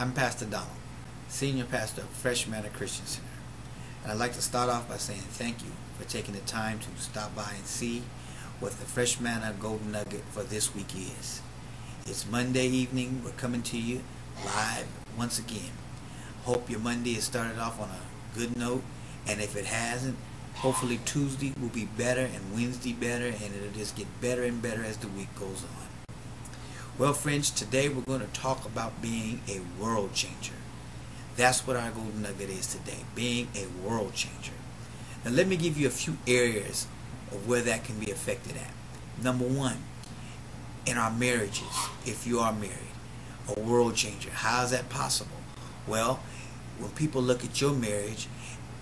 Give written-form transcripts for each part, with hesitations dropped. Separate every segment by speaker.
Speaker 1: I'm Pastor Donald, Senior Pastor of Fresh Manna Christian Center. And I'd like to start off by saying thank you for taking the time to stop by and see what the Fresh Manna Golden Nugget for this week is. It's Monday evening. We're coming to you live once again. Hope your Monday has started off on a good note, and if it hasn't, hopefully Tuesday will be better and Wednesday better, and it'll just get better and better as the week goes on. Well, friends, today we're going to talk about being a world changer. That's what our golden nugget is today, being a world changer. Now let me give you a few areas of where that can be affected at. Number one, in our marriages, if you are married, a world changer. How is that possible? Well, when people look at your marriage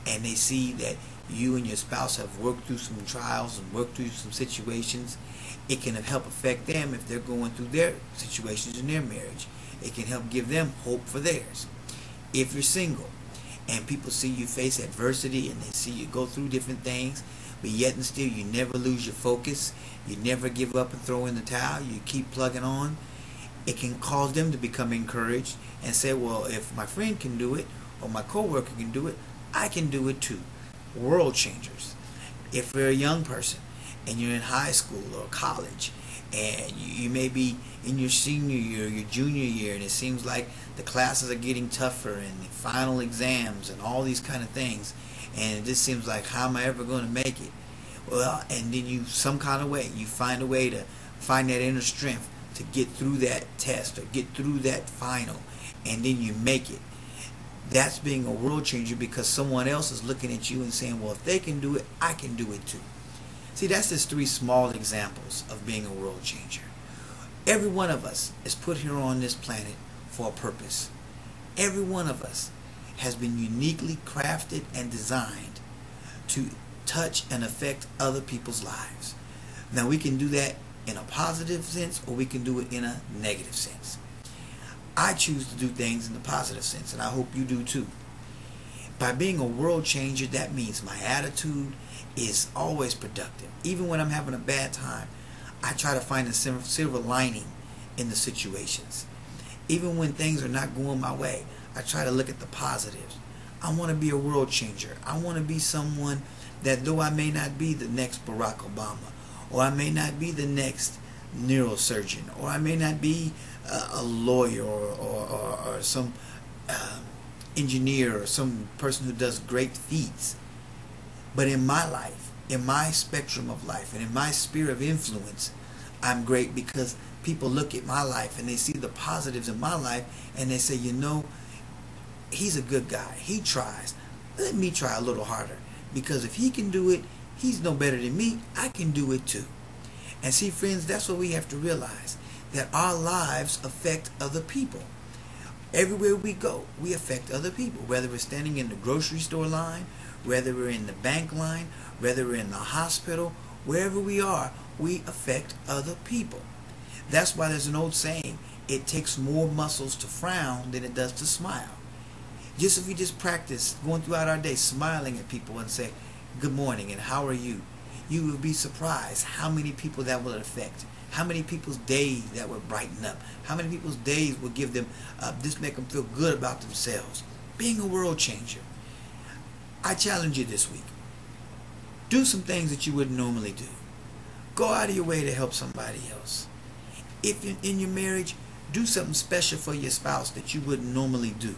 Speaker 1: and they see that you and your spouse have worked through some trials and worked through some situations, it can help affect them if they're going through their situations in their marriage. It can help give them hope for theirs. If you're single and people see you face adversity and they see you go through different things, but yet and still you never lose your focus, you never give up and throw in the towel, you keep plugging on, it can cause them to become encouraged and say, well, if my friend can do it or my coworker can do it, I can do it too. World changers. If you're a young person and you're in high school or college and you may be in your senior year, your junior year, and it seems like the classes are getting tougher and the final exams and all these kind of things, and it just seems like, how am I ever going to make it? Well, and then you, some kind of way, you find a way to find that inner strength to get through that test or get through that final, and then you make it. That's being a world changer, because someone else is looking at you and saying, well, if they can do it, I can do it too. See, that's just three small examples of being a world changer. Every one of us is put here on this planet for a purpose. Every one of us has been uniquely crafted and designed to touch and affect other people's lives. Now, we can do that in a positive sense or we can do it in a negative sense. I choose to do things in the positive sense, and I hope you do too. By being a world changer, that means my attitude is always productive. Even when I'm having a bad time, I try to find a silver lining in the situations. Even when things are not going my way, I try to look at the positives. I want to be a world changer. I want to be someone that, though I may not be the next Barack Obama, or I may not be the next neurosurgeon, or I may not be a lawyer or some engineer or some person who does great feats, but in my life, in my spectrum of life, and in my sphere of influence, I'm great, because people look at my life and they see the positives in my life and they say, you know, he's a good guy. He tries. Let me try a little harder, because if he can do it, he's no better than me. I can do it too. And see, friends, that's what we have to realize, that our lives affect other people. Everywhere we go, we affect other people, whether we're standing in the grocery store line, whether we're in the bank line, whether we're in the hospital, wherever we are, we affect other people. That's why there's an old saying, it takes more muscles to frown than it does to smile. Just if we just practice going throughout our day smiling at people and say, good morning and how are you? You will be surprised how many people that will affect. How many people's days that will brighten up. How many people's days will give them, just make them feel good about themselves. Being a world changer. I challenge you this week. Do some things that you wouldn't normally do. Go out of your way to help somebody else. If you're in your marriage, do something special for your spouse that you wouldn't normally do.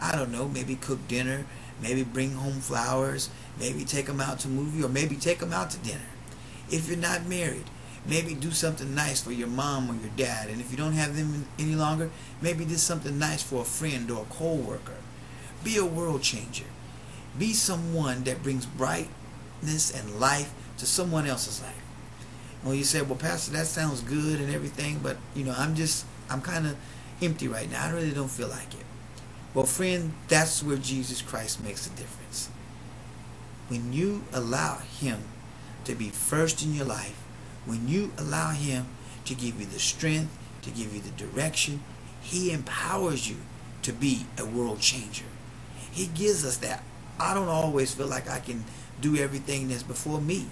Speaker 1: I don't know, maybe cook dinner, maybe bring home flowers, maybe take them out to a movie, or maybe take them out to dinner. If you're not married, maybe do something nice for your mom or your dad. And if you don't have them any longer, maybe do something nice for a friend or a co-worker. Be a world changer. Be someone that brings brightness and life to someone else's life. Well, you say, well, Pastor, that sounds good and everything, but, you know, I'm kind of empty right now. I really don't feel like it. Well, friend, that's where Jesus Christ makes a difference. When you allow Him to be first in your life, when you allow Him to give you the strength, to give you the direction, He empowers you to be a world changer. He gives us that. I don't always feel like I can do everything that's before me.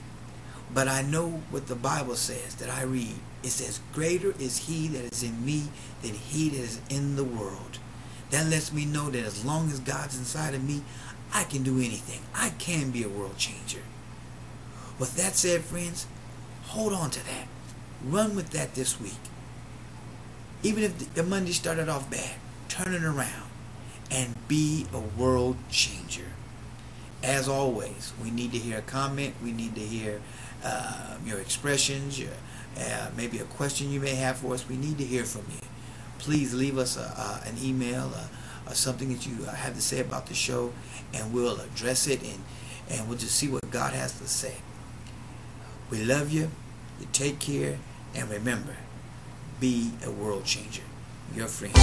Speaker 1: But I know what the Bible says that I read. It says, greater is He that is in me than he that is in the world. That lets me know that as long as God's inside of me, I can do anything. I can be a world changer. With that said, friends, hold on to that. Run with that this week. Even if the Monday started off bad, turn it around and be a world changer. As always, we need to hear a comment. We need to hear your expressions, maybe a question you may have for us. We need to hear from you. Please leave us an email or something that you have to say about the show, and we'll address it, and we'll just see what God has to say. We love you. You take care, and remember, be a world changer. Your friend.